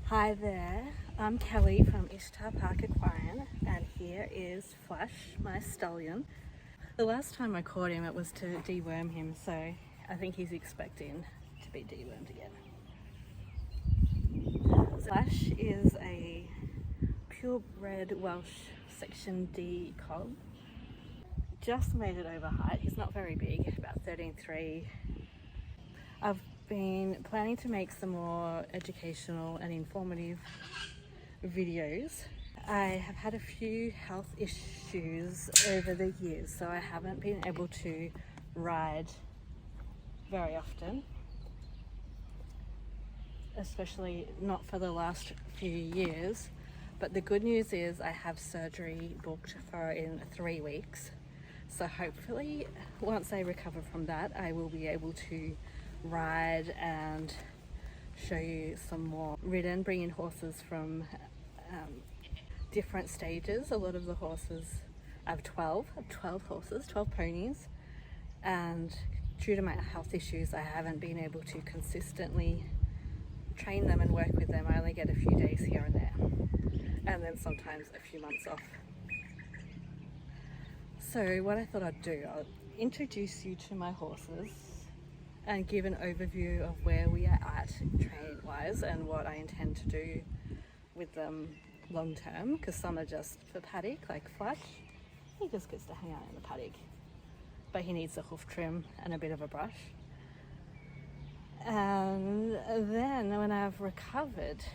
Hi there, I'm Kelly from Ishtar Park Aquarium, and here is Flash, my stallion. The last time I caught him it was to deworm him, so I think he's expecting to be dewormed again. Flash is a purebred Welsh Section D Cob. Just made it over height. He's not very big, about 13.3. I've been planning to make some more educational and informative videos. I have had a few health issues over the years, so I haven't been able to ride very often, especially not for the last few years. But the good news is I have surgery booked for in 3 weeks, so hopefully once I recover from that I will be able to ride and show you some more ridden, bring in horses from different stages. A lot of the horses, I have 12 horses, 12 ponies, and due to my health issues I haven't been able to consistently train them and work with them. I only get a few days here and there, and then sometimes a few months off. So what I thought I'd do, I'll introduce you to my horses and give an overview of where we are at training wise and what I intend to do with them long term, because some are just for paddock, like Flash. He just gets to hang out in the paddock, but he needs a hoof trim and a bit of a brush. And then when I've recovered,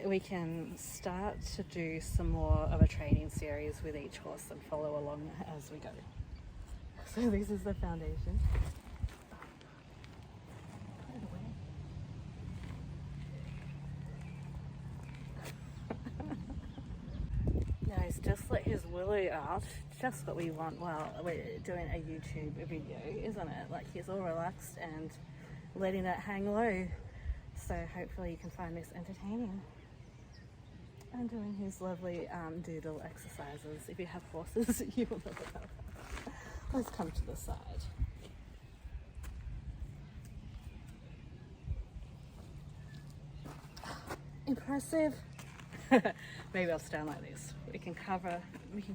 we can start to do some more of a training series with each horse and follow along as we go. So this is the foundation. Guys, just let his willy out, just what we want while we're doing a YouTube video, isn't it? Like, he's all relaxed and letting it hang low. So hopefully you can find this entertaining. And doing his lovely doodle exercises. If you have horses, you will know about that. Let's come to the side. Impressive. Maybe I'll stand like this. We can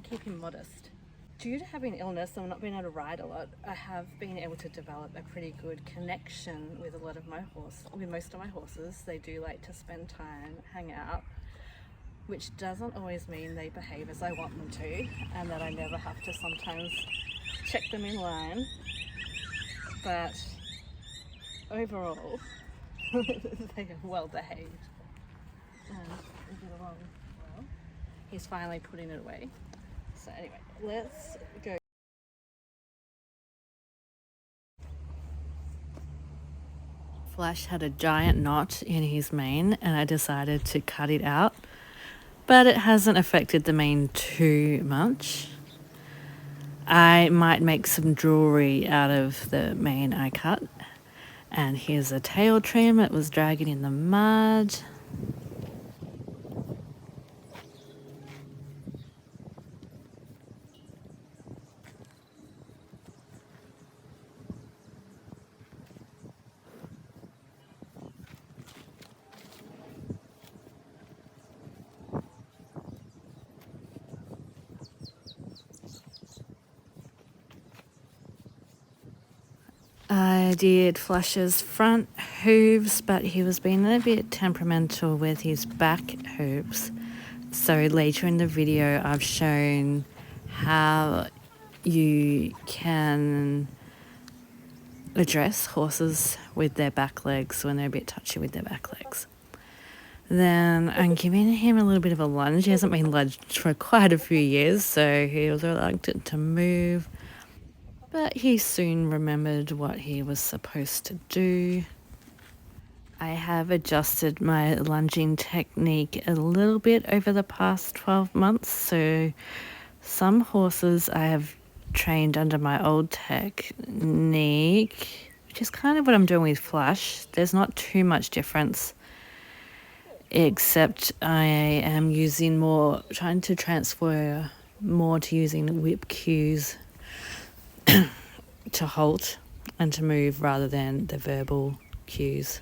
keep him modest. Due to having illness and not being able to ride a lot, I have been able to develop a pretty good connection with most of my horses. They do like to spend time, hang out, which doesn't always mean they behave as I want them to, and that I never have to sometimes check them in line. But overall, they are well behaved. And we get along well. He's finally putting it away. So anyway, let's go. Flash had a giant knot in his mane and I decided to cut it out, but it hasn't affected the mane too much. I might make some jewelry out of the mane I cut. And here's a tail trim. It was dragging in the mud. I did Flash's front hooves, but he was being a bit temperamental with his back hooves. So later in the video, I've shown how you can address horses with their back legs when they're a bit touchy with their back legs. Then I'm giving him a little bit of a lunge. He hasn't been lunged for quite a few years, so he was reluctant to move. But he soon remembered what he was supposed to do. I have adjusted my lunging technique a little bit over the past 12 months. So some horses I have trained under my old technique, which is kind of what I'm doing with Flash. There's not too much difference, except I am trying to transfer more to using whip cues to halt and to move rather than the verbal cues.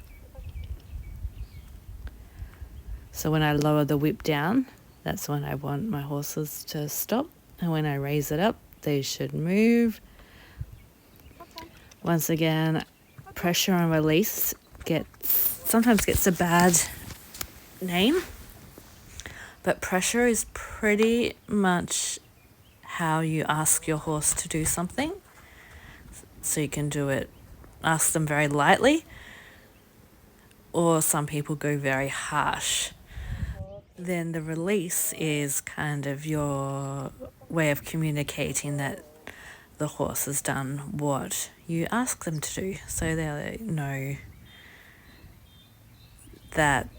So when I lower the whip down, that's when I want my horses to stop. And when I raise it up, they should move. Once again, pressure and release sometimes gets a bad name, but pressure is pretty much how you ask your horse to do something. So you can ask them very lightly, or some people go very harsh. Then the release is kind of your way of communicating that the horse has done what you ask them to do. So they'll know that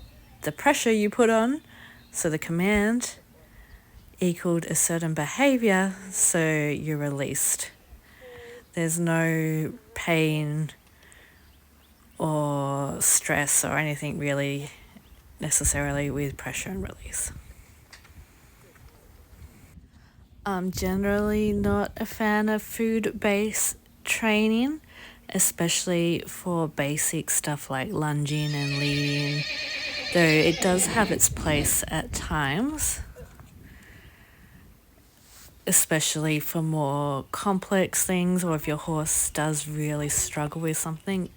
the pressure you put on, so the command, equaled a certain behavior, so you're released. There's no pain or stress or anything really necessarily with pressure and release. I'm generally not a fan of food-based training, especially for basic stuff like lunging and leading, though it does have its place at times, especially for more complex things, or if your horse does really struggle with something,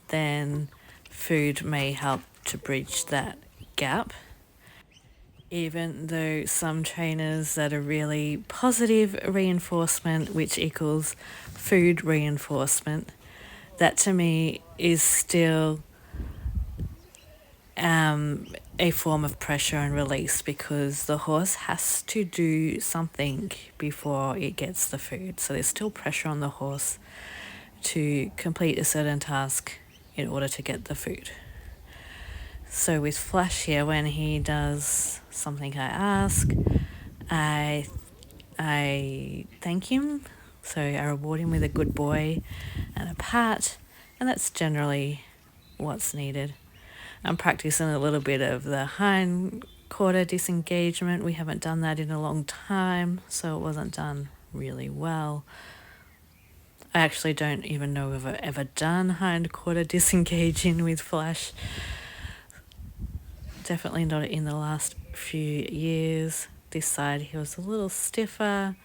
then food may help to bridge that gap. Even though some trainers that are really positive reinforcement, which equals food reinforcement, that to me is still a form of pressure and release, because the horse has to do something before it gets the food. So there's still pressure on the horse to complete a certain task in order to get the food. So with Flash here, when he does something I ask, I thank him. So I reward him with a good boy and a pat, and that's generally what's needed. I'm practicing a little bit of the hindquarter disengagement. We haven't done that in a long time, so it wasn't done really well. I actually don't even know if I've ever done hindquarter disengaging with Flash. Definitely not in the last few years. This side he was a little stiffer.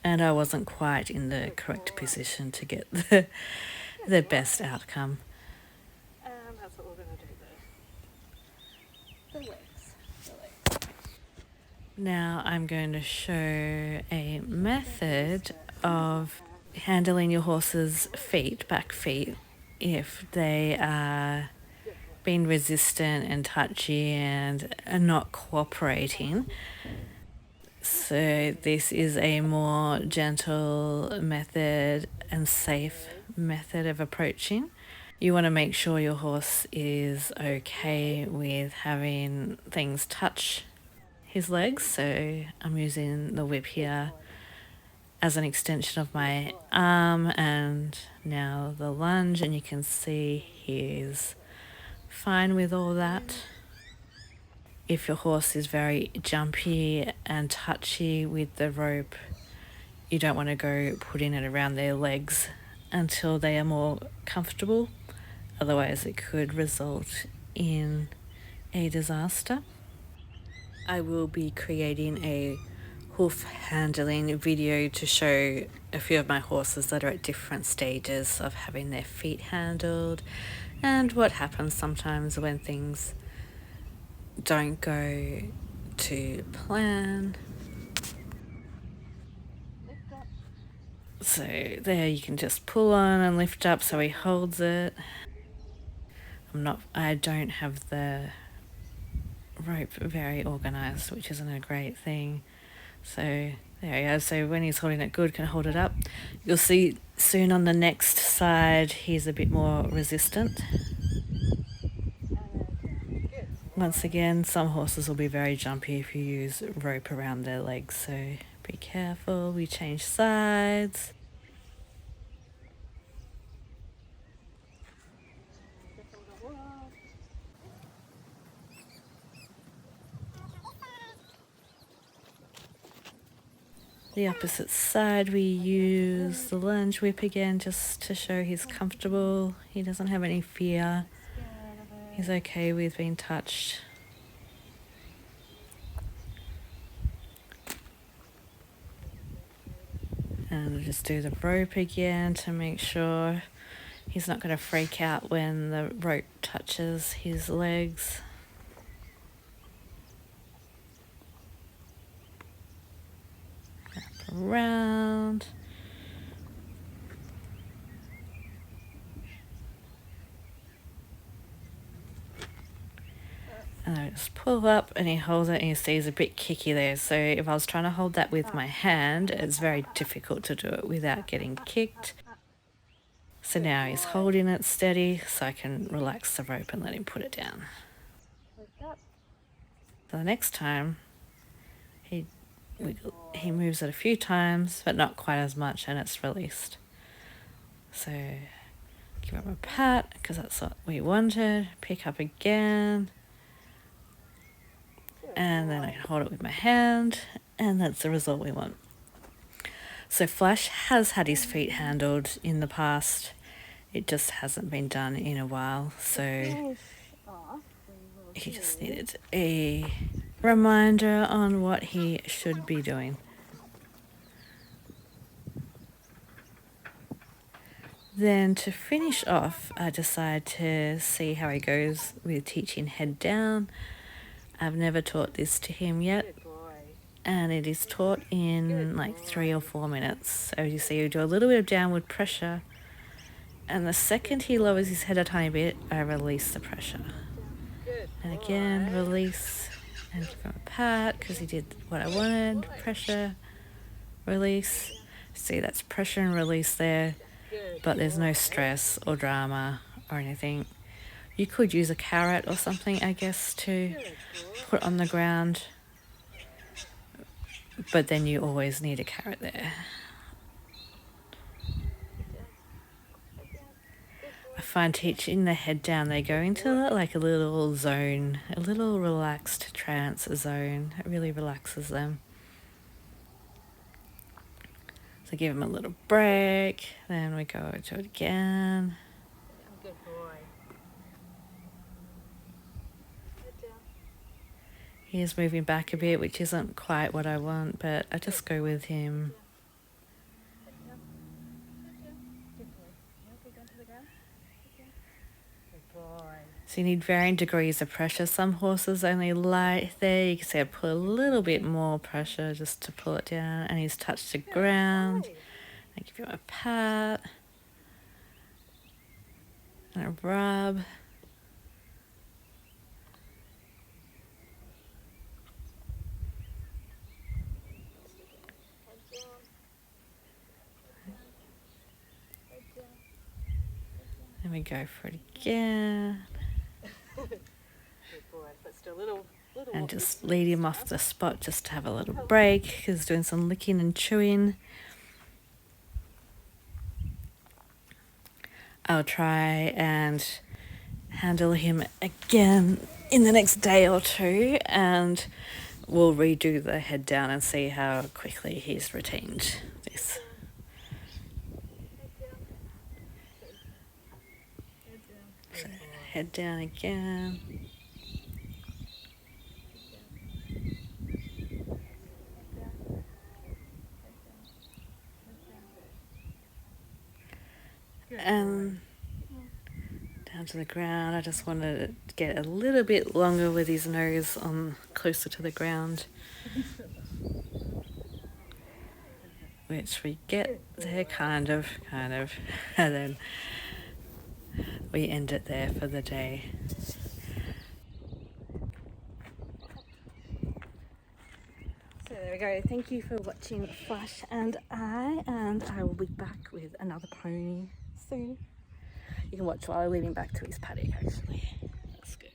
And I wasn't quite in the correct position to get the best outcome. And that's what we're going to do there. The legs. Now I'm going to show a method of handling your horse's back feet, if they are being resistant and touchy and are not cooperating. So this is a more gentle method and safe method of approaching. You want to make sure your horse is okay with having things touch his legs. So I'm using the whip here as an extension of my arm, and now the lunge, and you can see he's fine with all that. If your horse is very jumpy and touchy with the rope, you don't want to go putting it around their legs until they are more comfortable. Otherwise, it could result in a disaster. I will be creating a hoof handling video to show a few of my horses that are at different stages of having their feet handled, and what happens sometimes when things don't go to plan. So there, you can just pull on and lift up so he holds it. I don't have the rope very organized, which isn't a great thing. So there he is. So when he's holding it good, can hold it up. You'll see soon on the next side he's a bit more resistant. Once again, some horses will be very jumpy if you use rope around their legs, so be careful. We change sides. The opposite side, we use the lunge whip again just to show he's comfortable. He doesn't have any fear. He's okay with being touched. And we'll just do the rope again to make sure he's not going to freak out when the rope touches his legs. Wrap around. And I just pull up and he holds it and you see he's a bit kicky there. So if I was trying to hold that with my hand, it's very difficult to do it without getting kicked. So now he's holding it steady so I can relax the rope and let him put it down. So the next time, he moves it a few times, but not quite as much, and it's released. So give him a pat because that's what we wanted. Pick up again. And then I can hold it with my hand, and that's the result we want. So Flash has had his feet handled in the past. It just hasn't been done in a while, so he just needed a reminder on what he should be doing. Then to finish off, I decided to see how he goes with teaching head down. I've never taught this to him yet, and it is taught in like 3 or 4 minutes. So you see, you do a little bit of downward pressure, and the second he lowers his head a tiny bit, I release the pressure. And again, release, and give him a pat because he did what I wanted. Pressure, release. See, that's pressure and release there, but there's no stress or drama or anything. You could use a carrot or something, I guess, to put on the ground, but then you always need a carrot there. I find teaching the head down, they go into like a little zone, a little relaxed trance zone. It really relaxes them. So give them a little break, then we go to it again. Good boy. He is moving back a bit, which isn't quite what I want, but I just go with him. So you need varying degrees of pressure. Some horses only light there. You can see I put a little bit more pressure just to pull it down, and he's touched the ground. I give him a pat and a rub. And we go for it again. Good boy. Let's do a little And just lead him off the spot just to have a little break. He's doing some licking and chewing. I'll try and handle him again in the next day or two, and we'll redo the head down and see how quickly he's retained this. So, head down again. And down to the ground. I just wanted to get a little bit longer with his nose on closer to the ground, which we get there kind of, and then we end it there for the day. So there we go. Thank you for watching Flash and I will be back with another pony soon. You can watch while I'm leading back to his paddock actually. Let's go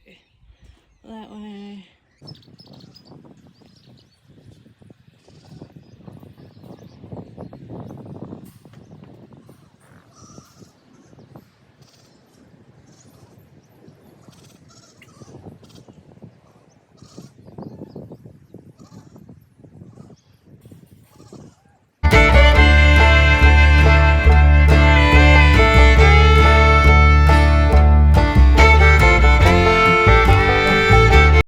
that way.